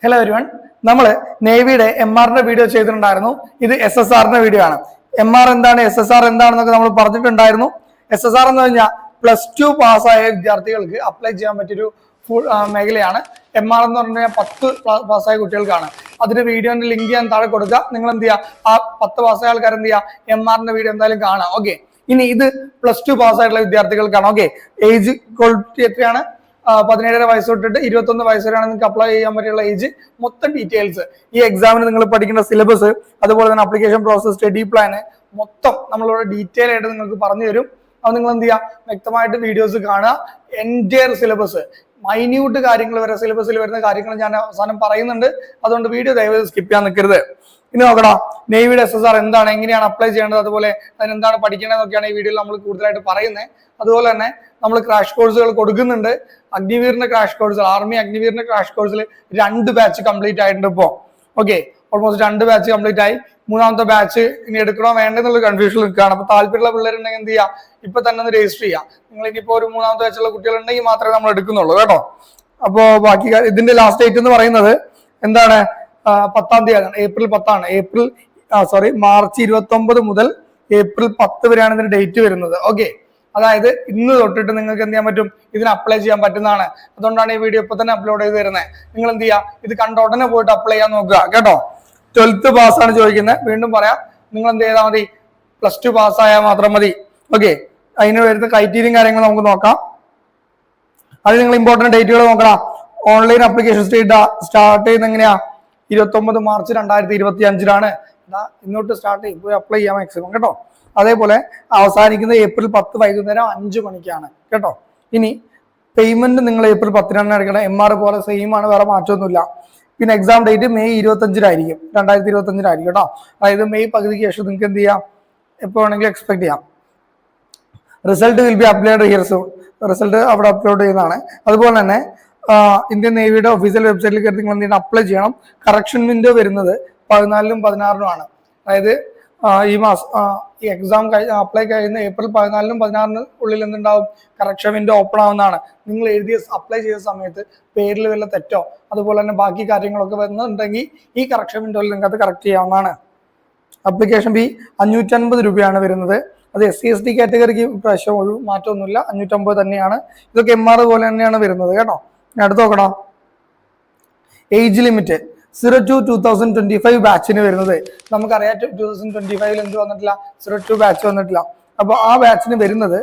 Hello everyone, നമ്മൾ നേവിയുടെ MR video ചെയ്തിട്ടുണ്ടായിരുന്നു. ഇത് SSR വീഡിയോ ആണ്. MR എന്താണ്, SSR എന്താണെന്നൊക്കെ നമ്മൾ പറഞ്ഞിട്ടുണ്ടായിരുന്നു. SSR എന്ന് പറഞ്ഞാൽ +2 പാസ്സായ വിദ്യാർത്ഥികൾക്ക് അപ്ലൈ ചെയ്യാൻ പറ്റിയൊരു മേഖലയാണ്. MR എന്ന് പറഞ്ഞാൽ 10 പാസ്സായ കുട്ടികൾക്കാണ്. അതിന്റെ വീഡിയോന്റെ ലിങ്ക് ഞാൻ താഴെ കൊടുക്കുക. നിങ്ങൾ എന്ത് ചെയ്യുക, ആ 10 പാസ്സായ ആൾക്കാർ എന്ത് ചെയ്യുക, MR വീഡിയോ എന്തായാലും കാണാം. ഓക്കെ, ഇനി ഇത് +2 പാസ്സായിട്ടുള്ള വിദ്യാർത്ഥികൾക്കാണ്. ഓക്കെ, ഏജ് ക്വാളിറ്റി എത്രയാണ്? 17 വയസ്സ് തൊട്ടിട്ട് 21 വയസ്സ് വരെയാണ് നിങ്ങൾക്ക് അപ്ലൈ ചെയ്യാൻ പറ്റിയുള്ള ഏജ്. മൊത്തം ഡീറ്റെയിൽസ്, ഈ എക്സാമിന് നിങ്ങൾ പഠിക്കുന്ന സിലബസ്, അതുപോലെ തന്നെ അപ്ലിക്കേഷൻ പ്രോസസ്, സ്റ്റഡി പ്ലാന് മൊത്തം നമ്മളിവിടെ ഡീറ്റെയിൽ ആയിട്ട് നിങ്ങൾക്ക് പറഞ്ഞു തരും. അത് നിങ്ങൾ എന്ത് ചെയ്യുക, വ്യക്തമായിട്ട് വീഡിയോസ് കാണുക. എൻറ്റയർ സിലബസ്, മൈന്യൂട്ട് കാര്യങ്ങൾ വരെ സിലബസിൽ വരുന്ന കാര്യങ്ങൾ ഞാൻ അവസാനം പറയുന്നുണ്ട്. അതുകൊണ്ട് വീഡിയോ ദയവായി സ്കിപ്പ് ചെയ്യാൻ നിൽക്കരുത്. ഇനി നോക്കടാ, നേവിയുടെ SSR എന്താണ്, എങ്ങനെയാണ് അപ്ലൈ ചെയ്യേണ്ടത്, അതുപോലെ അതിനെന്താണ് പഠിക്കേണ്ടതെന്നൊക്കെയാണ് ഈ വീഡിയോയിൽ നമ്മൾ കൂടുതലായിട്ട് പറയുന്നത്. അതുപോലെ തന്നെ നമ്മൾ ക്രാഷ് കോഴ്സുകൾ കൊടുക്കുന്നുണ്ട്. അഗ്നിവീറിന്റെ ക്രാഷ് കോഴ്സുകൾ, ആർമി അഗ്നിവീറിന്റെ ക്രാഷ് കോഴ്സിൽ 2 ബാച്ച് കംപ്ലീറ്റ് ആയിട്ടുണ്ട് ഇപ്പോൾ. ഓക്കെ, ഓൾമോസ്റ്റ് 2 ബാച്ച് കംപ്ലീറ്റ് ആയി. 3ാമത്തെ ബാച്ച് ഇനി എടുക്കണോ വേണ്ടെന്നുള്ള കൺഫ്യൂഷൻ നിൽക്കുകയാണ്. അപ്പൊ താല്പര്യമുള്ള പിള്ളേരുണ്ടെങ്കിൽ എന്ത് ചെയ്യുക, ഇപ്പൊ തന്നെ ഒന്ന് രജിസ്റ്റർ ചെയ്യാം. നിങ്ങൾ ഇനിയിപ്പോ ഒരു 3ാമത്തെ ബാച്ചുള്ള കുട്ടികളുണ്ടെങ്കിൽ മാത്രമേ നമ്മൾ എടുക്കുന്നുള്ളൂ കേട്ടോ. അപ്പോ ബാക്കി ഇതിന്റെ ലാസ്റ്റ് ഡേറ്റ് എന്ന് പറയുന്നത് എന്താണ്, 10-ാം തീയതിയാണ്. ഏപ്രിൽ 10 മാർച്ച് 29 മുതൽ ഏപ്രിൽ 10 വരെയാണ് ഇതിന്റെ ഡേറ്റ് വരുന്നത്. ഓക്കെ, അതായത് ഇന്ന് തൊട്ടിട്ട് നിങ്ങൾക്ക് എന്ത് ചെയ്യാൻ പറ്റും, ഇതിന് അപ്ലൈ ചെയ്യാൻ പറ്റുന്നതാണ്. അതുകൊണ്ടാണ് ഈ വീഡിയോ ഇപ്പൊ തന്നെ അപ്ലോഡ് ചെയ്ത് തരുന്നത്. നിങ്ങൾ എന്ത് ചെയ്യുക, ഇത് കണ്ട ഉടനെ പോയിട്ട് അപ്ലൈ ചെയ്യാൻ നോക്കുക കേട്ടോ. 12th പാസ്സാണ് ചോദിക്കുന്നത്. വീണ്ടും പറയാം, നിങ്ങൾ എന്ത് ചെയ്താൽ മതി, +2 പാസ്സായാൽ മാത്രം മതി. ഓക്കെ, അതിന് വരുന്ന ക്രൈറ്റീരിയയും കാര്യങ്ങൾ നമുക്ക് നോക്കാം. അത് നിങ്ങൾ ഇമ്പോർട്ടന്റ് ഡേറ്റുകൾ നോക്കണം. ഓൺലൈൻ അപ്ലിക്കേഷൻ സ്റ്റാർട്ട് ചെയ്യുന്നത് എങ്ങനെയാ, 29 മാർച്ച് 2025 ഇങ്ങോട്ട് സ്റ്റാർട്ട് ചെയ്യും, പോയി അപ്ലൈ ചെയ്യാൻ മാക്സിമം കേട്ടോ. അതേപോലെ അവസാനിക്കുന്ന ഏപ്രിൽ 10 വൈകുന്നേരം 5 മണിക്കാണ് കേട്ടോ. ഇനി പേയ്മെന്റ് നിങ്ങൾ ഏപ്രിൽ 10 എടുക്കണം. MR പോലെ സെയിം ആണ്, വേറെ മാറ്റമൊന്നുമില്ല. പിന്നെ എക്സാം ഡേറ്റ് മെയ് 25 2025 കേട്ടോ. അതായത് മെയ് പകുതിക്ക് ശേഷം നിങ്ങൾക്ക് എന്ത് ചെയ്യാം, എപ്പോൾ വേണമെങ്കിലും എക്സ്പെക്ട് ചെയ്യാം. Result will be upload here soon. Result അവിടെ അപ്ലോഡ് ചെയ്യുന്നതാണ്. അതുപോലെ തന്നെ ഇന്ത്യൻ നേവിയുടെ ഒഫീഷ്യൽ വെബ്സൈറ്റിൽ കയറി നിങ്ങൾ എന്തെങ്കിലും അപ്ലൈ ചെയ്യണം. കറക്ഷൻ വിൻഡോ വരുന്നത് 14-നും 16-നും. അതായത് ഈ മാസം ഈ എക്സാം അപ്ലൈ കഴിയുന്ന ഏപ്രിൽ 14-നും 16-നും ഉള്ളിൽ എന്തുണ്ടാവും, കറക്ഷൻ വിൻഡോ ഓപ്പൺ ആവുന്നതാണ്. നിങ്ങൾ അപ്ലൈ ചെയ്ത സമയത്ത് പേരിൽ വല്ല തെറ്റോ അതുപോലെ തന്നെ ബാക്കി കാര്യങ്ങളൊക്കെ വരുന്നുണ്ടെങ്കിൽ ഈ കറക്ഷൻ വിൻഡോയിൽ നിങ്ങൾക്ക് അത് കറക്റ്റ് ചെയ്യാവുന്നതാണ്. അപ്ലിക്കേഷൻ ഫീ 550 രൂപയാണ് വരുന്നത്. അത് SC/ST കാറ്റഗറിക്ക് പ്രാവശ്യം ഒരു മാറ്റമൊന്നുമില്ല, 550 തന്നെയാണ്. ഇതൊക്കെ MR പോലെ തന്നെയാണ് വരുന്നത് കേട്ടോ. അടുത്ത് നോക്കണം, ഏജ് ലിമിറ്റ് 02-2025 ബാച്ചിന് വരുന്നത്. നമുക്കറിയാം 2025 എന്ത് വന്നിട്ടില്ല, 02 ബാച്ച് വന്നിട്ടില്ല. അപ്പൊ ആ ബാച്ചിന് വരുന്നത്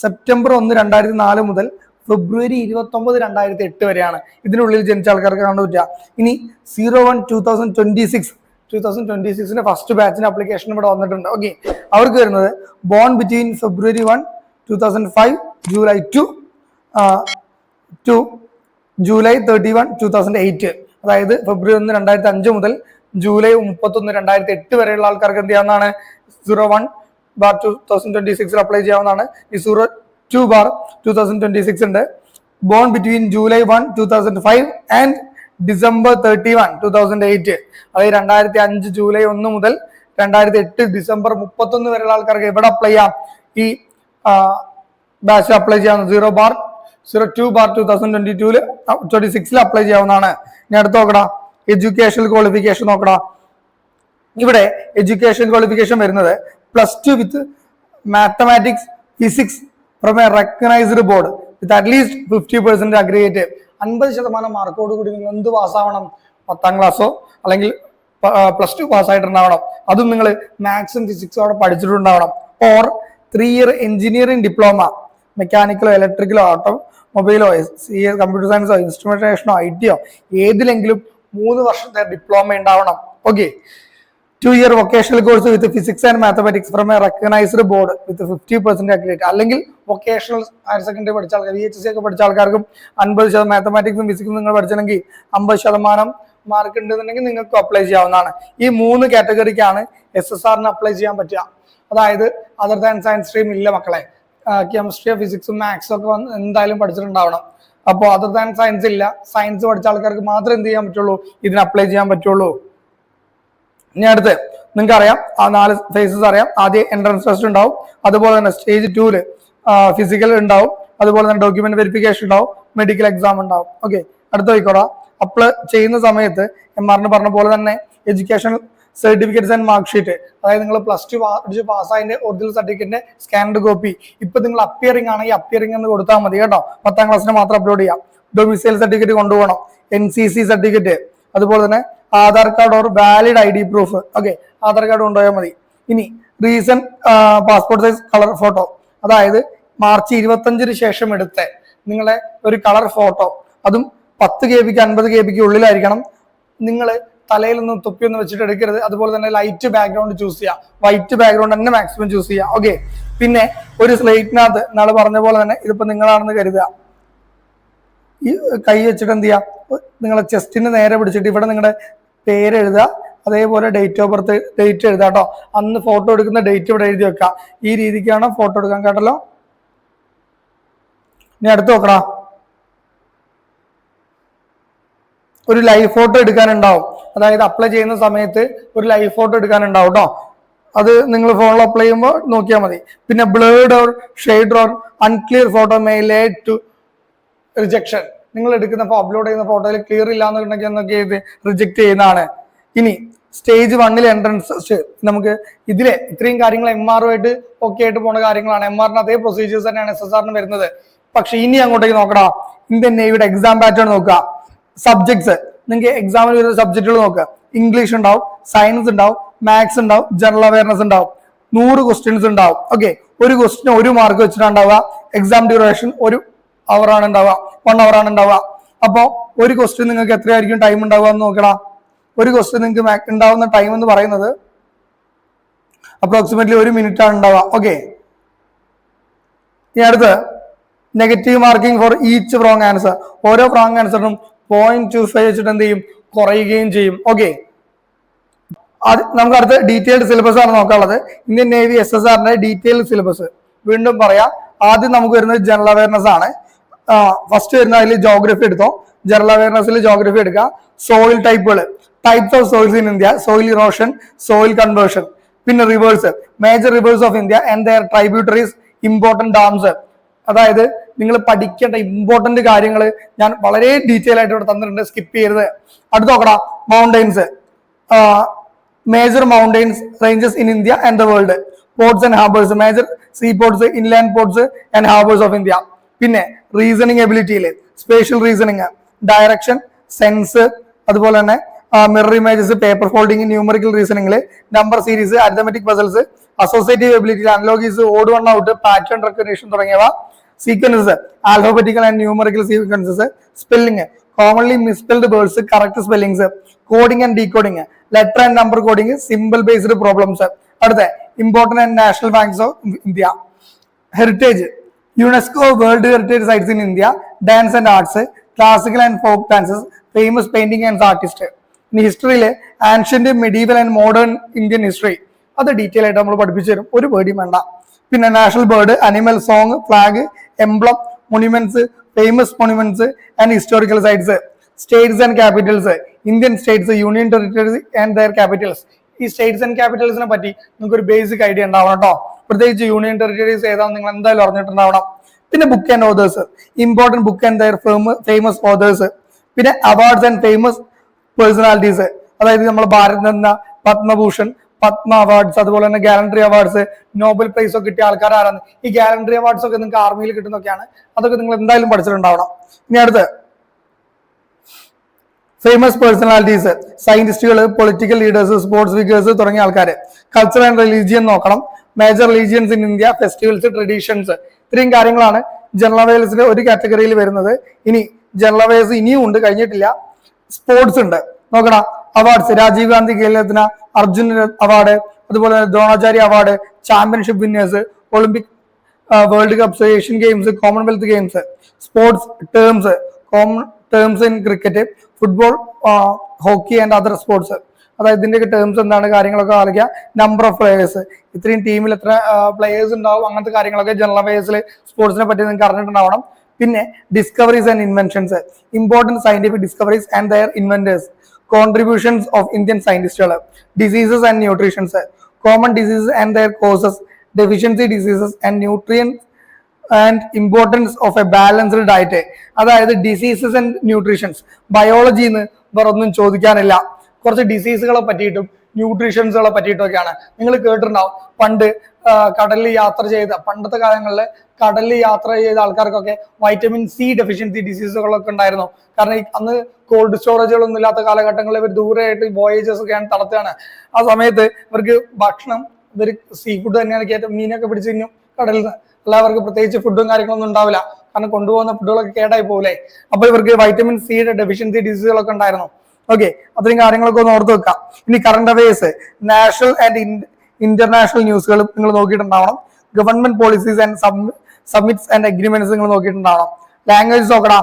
സെപ്റ്റംബർ 1, 2004 മുതൽ ഫെബ്രുവരി 29, 2008 വരെയാണ്. ഇതിനുള്ളിൽ ജനിച്ച ആൾക്കാർക്ക് കാണാൻ പറ്റുക. ഇനി 01-2026 ഫസ്റ്റ് ബാച്ചിന് അപ്ലിക്കേഷൻ ഇവിടെ വന്നിട്ടുണ്ട്. ഓക്കെ, അവർക്ക് വരുന്നത് born between February 1, 2005 July 2 to July 31, 2008. അതായത് ഫെബ്രുവരി 1, 2005 മുതൽ ജൂലൈ 31, 2008 വരെയുള്ള ആൾക്കാർക്ക് എന്ത് ചെയ്യാവുന്നതാണ്, 01/2026 അപ്ലൈ ചെയ്യാവുന്നതാണ്. ഈ 02/2026 ഉണ്ട്. Born between July 1, 2005 and December 31, 2008. അതായത് 2005 ജൂലൈ 1 മുതൽ 2008 ഡിസംബർ 31 വരെയുള്ള ആൾക്കാർക്ക് ഇവിടെ അപ്ലൈ ചെയ്യാം. ഈ ബാച്ച് അപ്ലൈ ചെയ്യാവുന്ന 02/2026 അപ്ലൈ ചെയ്യാവുന്നതാണ്. ഞാൻ അടുത്ത് നോക്കടാ, എഡ്യൂക്കേഷൻ ക്വാളിഫിക്കേഷൻ നോക്കടാ. ഇവിടെ എഡ്യൂക്കേഷൻ ക്വാളിഫിക്കേഷൻ വരുന്നത് +2 വിത്ത് mathematics, physics from a recognised board with at least 50% aggregate. 50% മാർക്കോട് കൂടി നിങ്ങൾ എന്ത് പാസ്സാവണം, 10ാം ക്ലാസ്സോ അല്ലെങ്കിൽ +2 പാസ്സായിട്ടുണ്ടാവണം. അതും നിങ്ങൾ മാത്സും ഫിസിക്സും അവിടെ പഠിച്ചിട്ടുണ്ടാവണം. ഓർ 3 ഇയർ എഞ്ചിനീയറിംഗ് ഡിപ്ലോമ, മെക്കാനിക്കലോ ഇലക്ട്രിക്കലോ ഓട്ടോമൊബൈലോ കമ്പ്യൂട്ടർ സയൻസോ ഇൻസ്ട്രുമെന്റേഷനോ IT ഏതിലെങ്കിലും 3 വർഷത്തെ ഡിപ്ലോമ ഉണ്ടാവണം. Okay, 2 year vocational course with physics and mathematics from a recognised board with 50% aggregate. അല്ലെങ്കിൽ വൊക്കേഷണൽ ഹയർ സെക്കൻഡറി പഠിച്ച ആൾക്കാർ, VHSC ഒക്കെ പഠിച്ച ആൾക്കാർക്കും 50% മാത്തമാറ്റിക്സും ഫിസിക്സും നിങ്ങൾ പഠിച്ചിട്ടുണ്ടെങ്കിൽ 50% മാർക്ക് ഉണ്ടെന്നുണ്ടെങ്കിൽ നിങ്ങൾക്ക് അപ്ലൈ ചെയ്യാവുന്നതാണ്. ഈ 3 കാറ്റഗറിക്കാണ് SSRന് അപ്ലൈ ചെയ്യാൻ പറ്റുക. അതായത് അതർ ദാൻ സയൻസ് സ്ട്രീം ഇല്ല മക്കളെ. കെമിസ്ട്രിയോ ഫിസിക്സും മാത്സും ഒക്കെ എന്തായാലും പഠിച്ചിട്ടുണ്ടാവണം. അപ്പോൾ അതർ ദാൻ സയൻസ് ഇല്ല, സയൻസ് പഠിച്ച ആൾക്കാർക്ക് മാത്രമേ എന്ത് ചെയ്യാൻ പറ്റുള്ളൂ, ഇതിന് അപ്ലൈ ചെയ്യാൻ പറ്റുള്ളൂ. ഇനി അടുത്ത് നിങ്ങൾക്ക് അറിയാം, ആ 4 ഫേസസ് അറിയാം. ആദ്യം എൻട്രൻസ് ടെസ്റ്റ് ഉണ്ടാവും, അതുപോലെ തന്നെ സ്റ്റേജ് 2 ഫിസിക്കൽ ഉണ്ടാവും, അതുപോലെ തന്നെ ഡോക്യുമെന്റ് വെരിഫിക്കേഷൻ ഉണ്ടാവും, മെഡിക്കൽ എക്സാം ഉണ്ടാവും. ഓക്കെ, അടുത്ത നോക്കോടാ, അപ്ലൈ ചെയ്യുന്ന സമയത്ത് MRന് പറഞ്ഞ പോലെ തന്നെ educational certificates and mark sheet, അതായത് നിങ്ങൾ +2 പഠിച്ച് പാസ്സായതിന്റെ ഒറിജിനൽ സർട്ടിഫിക്കറ്റിന്റെ സ്കാൻഡ് കോപ്പി, ഇപ്പൊ നിങ്ങൾ അപ്പിയറിംഗ് ആണെങ്കിൽ അപ്പിയറിംഗ് എന്ന് കൊടുത്താൽ മതി കേട്ടോ. 10ാം ക്ലാസ്സിന് മാത്രം അപ്ലോഡ് ചെയ്യാം. ഡൊമിസൈൽ സർട്ടിഫിക്കറ്റ് കൊണ്ടുപോകണം, NCC സർട്ടിഫിക്കറ്റ്, അതുപോലെ തന്നെ Aadhaar card or valid ID proof. Okay, Aadhaar card കൊണ്ടുപോയാൽ മതി. ഇനി recent passport size colour photo, അതായത് മാർച്ച് 25 ശേഷം എടുത്ത നിങ്ങളെ ഒരു കളർ ഫോട്ടോ, അതും 10 KB 50 KB ഉള്ളിലായിരിക്കണം. നിങ്ങൾ തലയിലൊന്നും തൊപ്പിയൊന്നും വെച്ചിട്ട് എടുക്കരുത്. അതുപോലെ തന്നെ ലൈറ്റ് ബാക്ക്ഗ്രൗണ്ട് ചൂസ് ചെയ്യുക, വൈറ്റ് ബാക്ക്ഗ്രൗണ്ട് തന്നെ മാക്സിമം ചൂസ് ചെയ്യുക. ഓക്കെ, പിന്നെ ഒരു സ്ലേറ്റിനകത്ത് നാളെ പറഞ്ഞ പോലെ തന്നെ ഇതിപ്പോ നിങ്ങളാണെന്ന് കരുതുക, ഈ കൈ വെച്ചിട്ട് എന്ത് ചെയ്യുക, നിങ്ങളെ ചെസ്റ്റിന് നേരെ പിടിച്ചിട്ട് ഇവിടെ നിങ്ങളുടെ പേര് എഴുതുക, അതേപോലെ ഡേറ്റ് ഓഫ് ബർത്ത് ഡേറ്റ് എഴുതുക കേട്ടോ. അന്ന് ഫോട്ടോ എടുക്കുന്ന ഡേറ്റ് ഇവിടെ എഴുതി വെക്കുക. ഈ രീതിക്കാണ് ഫോട്ടോ എടുക്കാൻ കേട്ടല്ലോ. ഇനി അടുത്ത് നോക്കടാ, ഒരു ലൈവ് ഫോട്ടോ എടുക്കാനുണ്ടാവും. അതായത് അപ്ലൈ ചെയ്യുന്ന സമയത്ത് ഒരു ലൈവ് ഫോട്ടോ എടുക്കാനുണ്ടാവും കേട്ടോ. അത് നിങ്ങൾ ഫോണിൽ അപ്ലൈ ചെയ്യുമ്പോൾ നോക്കിയാൽ മതി. പിന്നെ blurred or shade or unclear photo may lead to rejection. നിങ്ങൾ എടുക്കുന്ന അപ്ലോഡ് ചെയ്യുന്ന ഫോട്ടോയിൽ ക്ലിയർ ഇല്ല എന്നുണ്ടെങ്കിൽ എന്നൊക്കെ ഇത് റിജക്ട് ചെയ്യുന്നതാണ്. ഇനി സ്റ്റേജ് 1 എൻട്രൻസ്, നമുക്ക് ഇതിലെ ഇത്രയും കാര്യങ്ങൾ MRുമായിട്ട് ഒക്കെ ആയിട്ട് പോണ കാര്യങ്ങളാണ്. MRന് അതേ പ്രൊസീജിയേഴ്സ് തന്നെയാണ് SSRന് വരുന്നത്. പക്ഷെ ഇനി അങ്ങോട്ടേക്ക് നോക്കടാ, ഇന്ത്യൻ നേവിയുടെ എക്സാം പാറ്റേൺ നോക്കുക. സബ്ജക്ട്സ്, നിങ്ങൾക്ക് എക്സാമിന് വരുന്ന സബ്ജക്റ്റുകൾ നോക്കുക. ഇംഗ്ലീഷ് ഉണ്ടാവും, സയൻസ് ഉണ്ടാവും, മാത്സ് ഉണ്ടാവും, ജനറൽ അവയർനെസ് ഉണ്ടാവും. 100 ക്വസ്റ്റ്യൻസ് ഉണ്ടാവും. ഓക്കെ, ഒരു ക്വസ്റ്റിന് 1 മാർക്ക് വെച്ചിട്ടാണ് ഉണ്ടാവുക. എക്സാം ഡ്യൂറേഷൻ 1 hour ആണ് ഉണ്ടാവുക, 1 hour ആണ് ഉണ്ടാവുക. അപ്പോ ഒരു ക്വസ്റ്റ്യൻ നിങ്ങൾക്ക് എത്രയായിരിക്കും ടൈം ഉണ്ടാവുക എന്ന് നോക്കടാ. ഒരു ക്വസ്റ്റ്യൻ നിങ്ങൾക്ക് ഉണ്ടാവുന്ന ടൈം എന്ന് പറയുന്നത് അപ്രോക്സിമേറ്റ്ലി 1 minute ആണ് ഉണ്ടാവുക. ഓക്കെ, ഇനി അടുത്ത് negative marking for each wrong answer. ഓരോ റോങ് ആൻസറിനും 0.25 വെച്ചിട്ട് എന്ത് ചെയ്യും, കുറയുകയും ചെയ്യും. ഓക്കെ, അത് നമുക്ക് അടുത്ത ഡീറ്റെയിൽഡ് സിലബസ് ആണ് നോക്കാനുള്ളത്. ഇന്ത്യൻ നേവി SSRന്റെ ഡീറ്റെയിൽഡ് സിലബസ് വീണ്ടും പറയാം. ആദ്യം നമുക്ക് വരുന്നത് ജനറൽ അവയർനെസ് ആണ്. ഫസ്റ്റ് വരുന്ന അതിൽ ജോഗ്രഫി എടുത്തോ. ജനറൽ അവയർനെസ്സിൽ ജോഗ്രഫി എടുക്കുക. സോയിൽ ടൈപ്പുകൾ, types of soils in India, soil erosion, soil conversion. പിന്നെ rivers, major rivers of India and their tributaries, important dams. അതായത് നിങ്ങൾ പഠിക്കേണ്ട ഇമ്പോർട്ടന്റ് കാര്യങ്ങൾ ഞാൻ വളരെ ഡീറ്റെയിൽ ആയിട്ട് ഇവിടെ തന്നിട്ടുണ്ട്, സ്കിപ്പ് ചെയ്യരുത്. അടുത്ത് നോക്കടാ, mountains, major mountains ranges in India and the world, ports and harbours, major sea ports, inland ports and harbours of India. പിന്നെ റീസണിങ് എബിലിറ്റിയിൽ സ്പേഷ്യൽ റീസണിങ്, ഡയറക്ഷൻ, സെൻസ്, അതുപോലെ തന്നെ mirror images, paper folding, numerical റീസണിംഗില് number series, arithmetic puzzles, associative ability, analogies, odd one out, pattern recognition തുടങ്ങിയവ. Sequences, alphabetical and numerical sequences. Spelling, commonly misspelled words, correct spellings. Coding and decoding, letter and number coding, simple based problems. അടുത്ത important and national banks of India. Heritage, UNESCO world heritage sites in India, dance and arts, classical and folk dances, famous painting and artist. ഇനി ഹിസ്റ്ററിയില് ancient, medieval and modern Indian history, അത് detail ആയിട്ട് നമ്മൾ പഠിപ്പിച്ചു തരും, ഒരു പേടിയും വേണ്ട. പിന്നെ national bird, animal, song, flag, emblem, monuments, famous monuments and historical sites. States and capitals, Indian states, union territories and their capitals. ഈ സ്റ്റേറ്റ്സ് ആൻഡ് ക്യാപിറ്റൽസിനെ പറ്റി നിങ്ങൾക്ക് ഒരു ബേസിക് ഐഡിയ ഉണ്ടാവണം കേട്ടോ. പ്രത്യേകിച്ച് യൂണിയൻ ടെറിട്ടറീസ് ഏതാണെന്ന് നിങ്ങൾ എന്തായാലും അറിഞ്ഞിട്ടുണ്ടാവണം. പിന്നെ book and authors, important book and their famous authors. പിന്നെ അവാർഡ്സ് ആൻഡ് ഫേമസ് പേഴ്സണാലിറ്റീസ്, അതായത് നമ്മൾ ഭാരത് രത്ന, പത്മഭൂഷൺ, പത്മ അവാർഡ്സ്, അതുപോലെ തന്നെ ഗാലൻട്രി അവാർഡ്സ്, നോബൽ പ്രൈസ് ഒക്കെ കിട്ടിയ ആൾക്കാർ ആരാണ്. ഈ ഗാലൻട്രി അവാർഡ്സ് ഒക്കെ നിങ്ങൾക്ക് ആർമിയിൽ കിട്ടുന്നൊക്കെയാണ്. അതൊക്കെ നിങ്ങൾ എന്തായാലും പഠിച്ചിട്ടുണ്ടാവണം. ഇനി അടുത്ത് ഫേമസ് പേഴ്സണാലിറ്റീസ്, സയന്റിസ്റ്റുകൾ, പൊളിറ്റിക്കൽ ലീഡേഴ്സ്, സ്പോർട്സ് ഫിഗേഴ്സ് തുടങ്ങിയ ആൾക്കാർ. കൾച്ചർ ആൻഡ് റിലീജിയൻ നോക്കണം. Major religions in India, festivals, traditions. ഇത്രയും കാര്യങ്ങളാണ് ജനറൽ അവയർസിന്റെ ഒരു കാറ്റഗറിയിൽ വരുന്നത്. ഇനി ജനറൽ അവയർസ് ഇനിയും ഉണ്ട്, കഴിഞ്ഞിട്ടില്ല. സ്പോർട്സ് ഉണ്ട്, നോക്കണം. അവാർഡ്സ്, രാജീവ് ഗാന്ധി ഖേൽരത്ന, അർജുൻ അവാർഡ്, അതുപോലെ Dronacharya award, championship winners, Olympic, world cups, Asian games, Commonwealth games. Sports terms, common terms in cricket, football, hockey and other sports. അതായത് ഇതിന്റെയൊക്കെ ടേംസ് എന്താണ്, കാര്യങ്ങളൊക്കെ ആലോചിക്കുക. നമ്പർ ഓഫ് പ്ലേയേഴ്സ്, ഇത്രയും ടീമിൽ എത്ര പ്ലേയേഴ്സ് ഉണ്ടാവും, അങ്ങനത്തെ കാര്യങ്ങളൊക്കെ ജനറൽ അവയർസിൽ സ്പോർട്സിനെ പറ്റി നിങ്ങൾക്ക് അറിഞ്ഞിട്ടുണ്ടാവണം. പിന്നെ discoveries and inventions, important scientific discoveries and their inventors, contributions of Indian സയന്റിസ്റ്റുകൾ. Diseases and nutritions, common diseases and their causes, deficiency diseases and nutrient and importance of a balanced diet. അതായത് diseases and nutritions. ബയോളജിന്ന് വേറൊന്നും ചോദിക്കാനില്ല. കുറച്ച് ഡിസീസുകളെ പറ്റിയിട്ടും ന്യൂട്രീഷൻസുകളെ പറ്റിയിട്ടൊക്കെയാണ്. നിങ്ങൾ കേട്ടിട്ടുണ്ടാവും പണ്ട് കടലിൽ യാത്ര ചെയ്ത, പണ്ടത്തെ കാലങ്ങളിൽ കടലിൽ യാത്ര ചെയ്ത ആൾക്കാർക്കൊക്കെ വൈറ്റമിൻ സി ഡെഫിഷ്യൻസി ഡിസീസുകളൊക്കെ ഉണ്ടായിരുന്നു. കാരണം അന്ന് കോൾഡ് സ്റ്റോറേജുകളൊന്നും ഇല്ലാത്ത കാലഘട്ടങ്ങളിൽ ഇവർ ദൂരെയായിട്ട് വോയേജസ് ഒക്കെയാണ് നടത്തുകയാണ്. ആ സമയത്ത് ഇവർക്ക് ഭക്ഷണം, ഇവർ സീ ഫുഡ് തന്നെയാണ് കയറ്റം, മീനൊക്കെ പിടിച്ച് തിന്നും കടലിൽ നിന്ന്. അല്ലാവർക്ക് പ്രത്യേകിച്ച് ഫുഡും കാര്യങ്ങളൊന്നും ഉണ്ടാവില്ല, കാരണം കൊണ്ടുപോകുന്ന ഫുഡുകളൊക്കെ കേടായി പോകില്ലേ. അപ്പൊ ഇവർക്ക് വൈറ്റമിൻ സിയുടെ ഡെഫിഷ്യൻസി ഡിസീസുകളൊക്കെ ഉണ്ടായിരുന്നു. ഓക്കെ, അത്രയും കാര്യങ്ങളൊക്കെ ഒന്ന് ഓർത്ത് വെക്കാം. ഇനി current affairs, national and international ന്യൂസുകൾ നിങ്ങൾ നോക്കിയിട്ടുണ്ടാവണം. Government policies and summits and agreements നിങ്ങൾ നോക്കിയിട്ടുണ്ടാവണം. ലാംഗ്വേജസ് നോക്കടാ,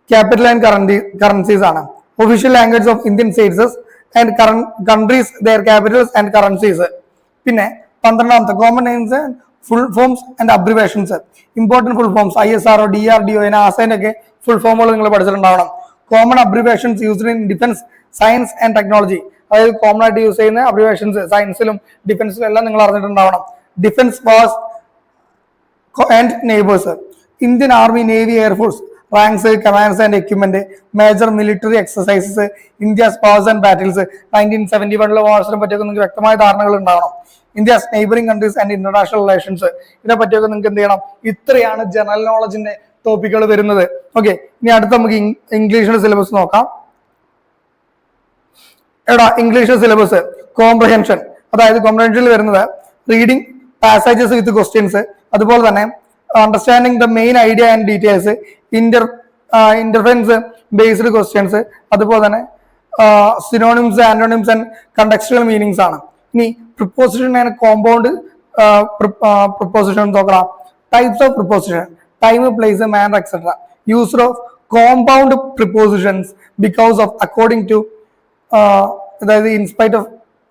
ക്യാപിറ്റൽ ആൻഡ് കറൻസീസ് ആണ്. Official language of Indian states and countries their capitals and currencies. പിന്നെ 12ാമത്തെ common names, full forms and abbreviations. Important full forms ISRO, DRDO, നാസയുടെ full ഫോമുകൾ നിങ്ങൾ പഠിച്ചിട്ടുണ്ടാവണം. Common abbreviations used in defence, science and technology. അതായത് common ആയിട്ട് use ചെയ്യുന്ന abbreviations സയൻസിലും ഡിഫൻസിലും എല്ലാം നിങ്ങൾ അറിഞ്ഞിട്ടുണ്ടാവണം. Defence wars and neighbours. Indian army, navy, air force ranks, commands and equipment, major military exercises, India's powers and battles. 1971 വാർസിനെ പറ്റിയൊക്കെ നിങ്ങൾക്ക് വ്യക്തമായ ധാരണകൾ ഉണ്ടാവണം. India's neighbouring countries and international relations, ഇതിനെ പറ്റിയൊക്കെ നിങ്ങൾക്ക് എന്ത് ചെയ്യണം? ഇത്രയാണ് ജനറൽ നോളജിന്റെ ടോപ്പിക്കുകൾ വരുന്നത്. ഓക്കെ, ഇനി അടുത്ത നമുക്ക് ഇംഗ്ലീഷിന്റെ സിലബസ് നോക്കാം. എടാ, ഇംഗ്ലീഷ് സിലബസ് കോംപ്രഹെൻഷൻ, അതായത് കോംപ്രഹെൻഷനിൽ വരുന്നത് റീഡിംഗ് പാസേജസ് വിത്ത് ക്വസ്റ്റ്യൻസ്, അതുപോലെ തന്നെ understanding the main idea and details, interference based questions, അതുപോലെ തന്നെ synonyms, antonyms and contextual meanings ആണ്. ഇനി പ്രിപ്പോസിഷൻ ആൻഡ് കോമ്പൗണ്ട് പ്രിപ്പോസിഷൻ നോക്കണം. Types of preposition, time, place, manner etcetera. Use of compound prepositions because of, according to, അതായത് in spite of,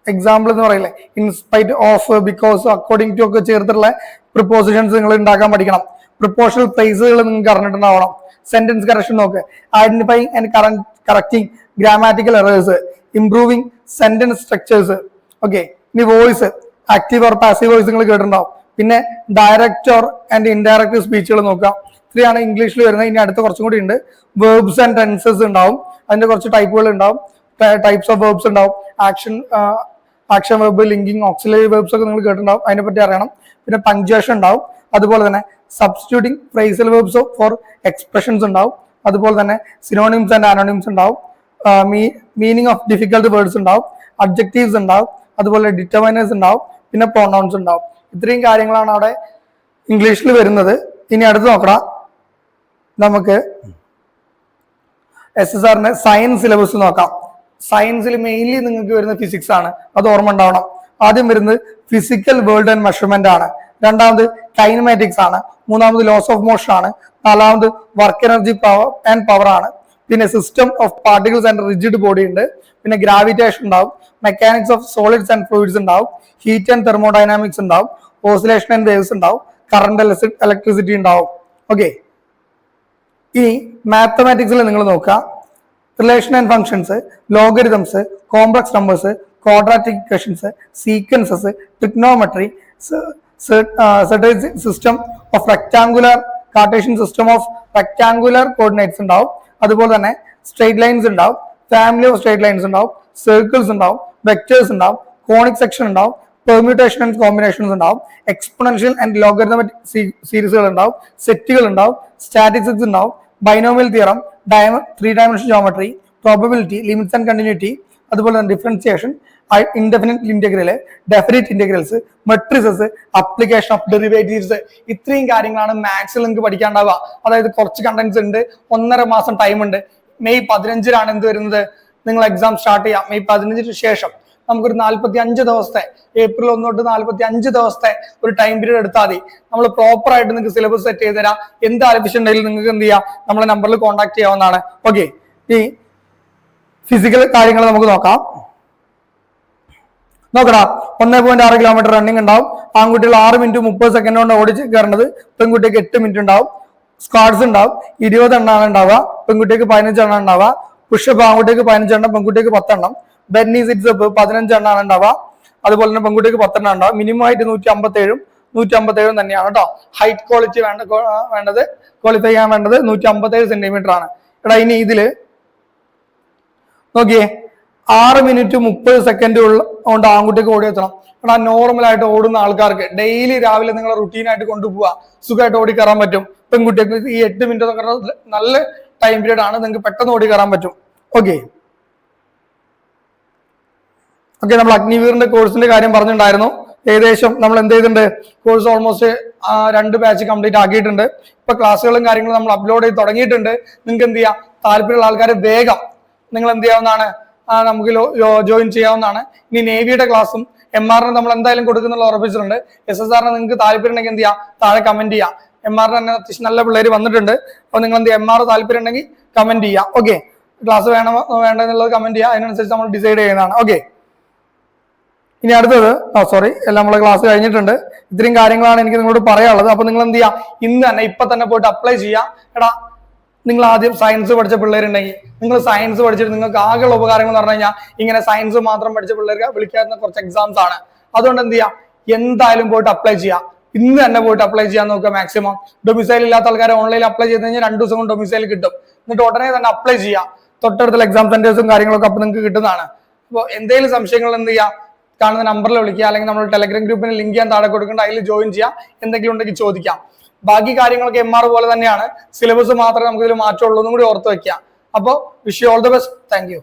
example എന്ന് പറയില്ലേ, in spite of, because, according to ഒക്കെ ചേർത്തിട്ടുള്ള prepositions നിങ്ങൾ ഉണ്ടാക്കാൻ പഠിക്കണം. പ്രിപ്പോഷണൽ ഫ്രേസുകൾ നിങ്ങൾക്ക് അറിഞ്ഞിട്ടുണ്ടാവണം. സെന്റൻസ് കറക്ഷൻ നോക്ക്, identifying and correcting grammatical errors, improving sentence structures. Okay, ഇനി voice, active or passive voice നിങ്ങൾ കേട്ടിട്ടുണ്ടാവും. പിന്നെ ഡയറക്റ്റ് ഓർ ആൻഡ് ഇൻഡയറക്റ്റ് സ്പീച്ചുകൾ നോക്കാം. ഇത്രയാണ് ഇംഗ്ലീഷിൽ വരുന്നത്. ഇനി അടുത്ത കുറച്ചും കൂടി ഉണ്ട്. വേർബ്സ് ആൻഡ് ടെൻസസ് ഉണ്ടാവും, അതിന്റെ കുറച്ച് ടൈപ്പുകൾ ഉണ്ടാവും. ടൈപ്സ് ഓഫ് വേർബ്സ് ഉണ്ടാവും. Action verb, linking, auxiliary verbs ഒക്കെ നിങ്ങൾ കേട്ടിട്ടുണ്ടാവും, അതിനെപ്പറ്റി അറിയണം. പിന്നെ പങ്ക്ച്വേഷൻ ഉണ്ടാവും. അതുപോലെ തന്നെ substituting phrasal verbs for expressions ഉണ്ടാവും. അതുപോലെ തന്നെ സിനോണിംസ് ആൻഡ് ആനോണിംസ് ഉണ്ടാവും. മീനിങ് ഓഫ് ഡിഫിക്കൽട്ട് വേർഡ്സ് ഉണ്ടാവും. അബ്ജക്റ്റീവ്സ് ഉണ്ടാവും. അതുപോലെ ഡിറ്റർമൈനേഴ്സ് ഉണ്ടാവും. പിന്നെ പ്രൊനൗൺസ് ഉണ്ടാവും. ഇത്രയും കാര്യങ്ങളാണ് അവിടെ ഇംഗ്ലീഷിൽ വരുന്നത്. ഇനി അടുത്ത് നോക്കണം, നമുക്ക് SSRന്റെ സയൻസ് സിലബസ് നോക്കാം. സയൻസിൽ മെയിൻലി നിങ്ങൾക്ക് വരുന്ന ഫിസിക്സ് ആണ്, അത് ഓർമ്മ ഉണ്ടാവണം. ആദ്യം വരുന്നത് ഫിസിക്കൽ വേൾഡ് ആൻഡ് മെഷർമെന്റ് ആണ്. രണ്ടാമത് കൈനമാറ്റിക്സ് ആണ്. മൂന്നാമത് ലോസ് ഓഫ് മോഷൻ ആണ്. നാലാമത് വർക്ക് എനർജി ആൻഡ് പവർ ആണ്. പിന്നെ system of particles and rigid body ഉണ്ട്. പിന്നെ ഗ്രാവിറ്റേഷൻ ഉണ്ടാവും. Mechanics of solids and fluids ഉണ്ടാവും. ഹീറ്റ് ആൻഡ് തെർമോഡൈനാമിക്സ് ഉണ്ടാവും. ഓസിലേഷൻ ആൻഡ് വേവ്സ് ഉണ്ടാവും. കറണ്ട്, ഇലക്ട്രിസിറ്റി ഉണ്ടാവും. ഓക്കെ, ഇനി മാത്തമാറ്റിക്സിൽ നിങ്ങൾ നോക്കുക. Relation and functions, logarithms, complex numbers, quadratic equations, sequences, trigonometry, system of rectangular, Cartesian system of rectangular coordinates ഉണ്ടാവും. അതുപോലെ തന്നെ സ്ട്രേറ്റ് ലൈൻസ് ഉണ്ടാവും. ഫാമിലി ഓഫ് സ്ട്രേറ്റ് ലൈൻസ് ഉണ്ടാവും. സർക്കിൾസ് ഉണ്ടാവും. വെക്ടേഴ്സ് ഉണ്ടാവും. കോണിക് സെക്ഷൻ ഉണ്ടാവും. പെർമ്യൂട്ടേഷൻ ആൻഡ് കോമ്പിനേഷൻസ് ഉണ്ടാവും. Exponential and logarithmic സീരീസുകൾ ഉണ്ടാവും. സെറ്റുകൾ ഉണ്ടാവും. സ്റ്റാറ്റിസ്റ്റിക്സ് ഉണ്ടാവും. Binomial theorem, 3 dimension geometry, probability, limits and continuity, അതുപോലെ തന്നെ differentiation, indefinite integral, definite integrals, matrices, application of derivatives. ഇത്രയും കാര്യങ്ങളാണ് മാത്സിൽ നിങ്ങൾക്ക് പഠിക്കാണ്ടാവുക. അതായത് കുറച്ച് കണ്ടന്റ്സ് ഉണ്ട്. 1.5 മാസം ടൈം ഉണ്ട്. മെയ് 15-നാണ് എന്ത് വരുന്നത്, നിങ്ങൾ എക്സാം സ്റ്റാർട്ട് ചെയ്യാം. മെയ് 15-ന് ശേഷം നമുക്കൊരു 45 ദിവസത്തെ, ഏപ്രിൽ 1 തൊട്ട് 45 ദിവസത്തെ ഒരു ടൈം പീരീഡ് എടുത്താൽ മതി. നമ്മൾ പ്രോപ്പർ ആയിട്ട് നിങ്ങൾക്ക് സിലബസ് സെറ്റ് ചെയ്ത് തരാം. എന്ത് ആവശ്യം ഉണ്ടെങ്കിലും നിങ്ങൾക്ക് എന്ത് ചെയ്യാം, നമ്മളെ നമ്പറിൽ കോൺടാക്ട് ചെയ്യാവുന്നതാണ്. ഓക്കെ, ഈ ഫിസിക്കൽ കാര്യങ്ങൾ നമുക്ക് നോക്കാം. നോക്കടാ, 1.6 കിലോമീറ്റർ റണ്ണിങ് ഉണ്ടാവും. ആൺകുട്ടികൾ 6 മിനിറ്റ് 30 സെക്കൻഡ് കൊണ്ട് ഓടിച്ച് കയറേണ്ടത്. പെൺകുട്ടിക്ക് 8 മിനിറ്റ് ഉണ്ടാവും. സ്ക്വാഡ്സ് ഉണ്ടാവും. 20 എണ്ണമാണ് ഉണ്ടാവുക. പെൺകുട്ടിക്ക് 15 എണ്ണം ഉണ്ടാവുക. പുഷപ്പ് ആൺകുട്ടിക്ക് 15 എണ്ണം, പെൺകുട്ടിക്ക് 10 എണ്ണം. ബെന്നി സിറ്റ്സ് 15 എണ്ണമാണ് ഉണ്ടാവുക. അതുപോലെ തന്നെ പെൺകുട്ടിക്ക് 10 എണ്ണം ഉണ്ടാവും. മിനിമം ആയിട്ട് 157, 157 തന്നെയാണ് കേട്ടോ. ഹൈറ്റ് ക്വാളിറ്റി വേണ്ടത് ക്വാളിഫൈ ചെയ്യാൻ വേണ്ടത് 157 സെന്റിമീറ്റർ ആണ്. എടാ ഇനി ഇതില് നോക്കിയേ 6 മിനിറ്റ് 30 സെക്കൻഡ് കൊണ്ട് ആൺകുട്ടിക്ക് ഓടിയെത്തണം. എടാ നോർമൽ ആയിട്ട് ഓടുന്ന ആൾക്കാർക്ക് ഡെയിലി രാവിലെ നിങ്ങളെ റുട്ടീനായിട്ട് കൊണ്ടുപോവുക, സുഖമായിട്ട് ഓടിക്കയറാൻ പറ്റും. പെൺകുട്ടികൾക്ക് ഈ 8 മിനിറ്റ് എന്നൊക്കെ നല്ല ടൈം പീരീഡ് ആണ്, നിങ്ങൾക്ക് പെട്ടെന്ന് ഓടിക്കയറാൻ പറ്റും. ഓക്കെ, നമ്മൾ അഗ്നിവീറിന്റെ കോഴ്സിന്റെ കാര്യം പറഞ്ഞിട്ടുണ്ടായിരുന്നു. ഏകദേശം നമ്മൾ എന്ത് ചെയ്തിട്ടുണ്ട്, കോഴ്സ് ഓൾമോസ്റ്റ് 2 ബാച്ച് കംപ്ലീറ്റ് ആക്കിയിട്ടുണ്ട്. ഇപ്പൊ ക്ലാസ്സുകളും കാര്യങ്ങളും നമ്മൾ അപ്ലോഡ് ചെയ്ത് തുടങ്ങിയിട്ടുണ്ട്. നിങ്ങൾക്ക് എന്ത് ചെയ്യാം, താല്പര്യമുള്ള ആൾക്കാർ വേഗം നിങ്ങൾ എന്ത് ചെയ്യാവുന്നതാണ്, നമുക്ക് ജോയിൻ ചെയ്യാവുന്നതാണ്. ഇനി നേവിയുടെ ക്ലാസ്സും MRന് നമ്മൾ എന്തായാലും കൊടുക്കുന്നുള്ള ഉറപ്പിച്ചിട്ടുണ്ട്. SSRന് നിങ്ങൾക്ക് താല്പര്യം ഉണ്ടെങ്കിൽ എന്ത് ചെയ്യാം, താഴെ കമന്റ് ചെയ്യാം. MRന് തന്നെ അത്യാവശ്യം നല്ല പിള്ളേര് വന്നിട്ടുണ്ട്. അപ്പൊ നിങ്ങൾ എന്ത് ചെയ്യാം, MR താല്പര്യം ഉണ്ടെങ്കിൽ കമന്റ് ചെയ്യാം. ഓക്കെ, ക്ലാസ് വേണമോ വേണ്ടെന്നുള്ളത് കമന്റ് ചെയ്യാം, അതിനനുസരിച്ച് നമ്മൾ ഡിസൈഡ് ചെയ്യുന്നതാണ്. ഓക്കെ, ഇനി അടുത്തത് എല്ലാം നമ്മളെ ക്ലാസ് കഴിഞ്ഞിട്ടുണ്ട്. ഇത്രയും കാര്യങ്ങളാണ് എനിക്ക് നിങ്ങളോട് പറയാനുള്ളത്. അപ്പൊ നിങ്ങൾ എന്ത് ചെയ്യാം, ഇന്ന് തന്നെ ഇപ്പൊ തന്നെ പോയിട്ട് അപ്ലൈ ചെയ്യാം. എടാ നിങ്ങൾ ആദ്യം സയൻസ് പഠിച്ച പിള്ളേരുണ്ടെങ്കിൽ നിങ്ങൾ സയൻസ് പഠിച്ചിട്ട് നിങ്ങൾക്ക് ആകെയുള്ള ഉപകാരങ്ങൾ എന്ന് പറഞ്ഞു കഴിഞ്ഞാൽ ഇങ്ങനെ സയൻസ് മാത്രം പഠിച്ച പിള്ളേർക്ക് വിളിക്കാവുന്ന കുറച്ച് എക്സാംസ് ആണ്. അതുകൊണ്ട് എന്ത് ചെയ്യാം, എന്തായാലും പോയിട്ട് അപ്ലൈ ചെയ്യാം. ഇന്ന് തന്നെ പോയിട്ട് അപ്ലൈ ചെയ്യാൻ നോക്കുക മാക്സിമം. ഡൊമിസൈൽ ഇല്ലാത്ത ആൾക്കാരെ ഓൺലൈനിൽ അപ്ലൈ ചെയ്ത് കഴിഞ്ഞാൽ 2 ദിവസം കൊണ്ട് ഡൊമിസൈൽ കിട്ടും. എന്നിട്ട് ഉടനെ തന്നെ അപ്ലൈ ചെയ്യാം. തൊട്ടടുത്തുള്ള എക്സാം സെന്റേഴ്സും കാര്യങ്ങളൊക്കെ അപ്പൊ നിങ്ങൾക്ക് കിട്ടുന്നതാണ്. അപ്പോൾ എന്തെങ്കിലും സംശയങ്ങൾ എന്ത് ചെയ്യാം, കാണുന്ന നമ്പറിൽ വിളിക്കുക, അല്ലെങ്കിൽ നമ്മൾ ടെലഗ്രാം ഗ്രൂപ്പിന് ലിങ്ക് ഞാൻ താഴെ കൊടുക്കേണ്ട, അതിൽ ജോയിൻ ചെയ്യാം. എന്തെങ്കിലും ഉണ്ടെങ്കിൽ ചോദിക്കാം. ബാക്കി കാര്യങ്ങളൊക്കെ MR പോലെ തന്നെയാണ്, സിലബസ് മാത്രമേ നമുക്ക് ഇതിൽ മാറ്റമുള്ളൂ എന്നും കൂടി ഓർത്ത് വെക്കാം. അപ്പോൾ wish you all the best. Thank you.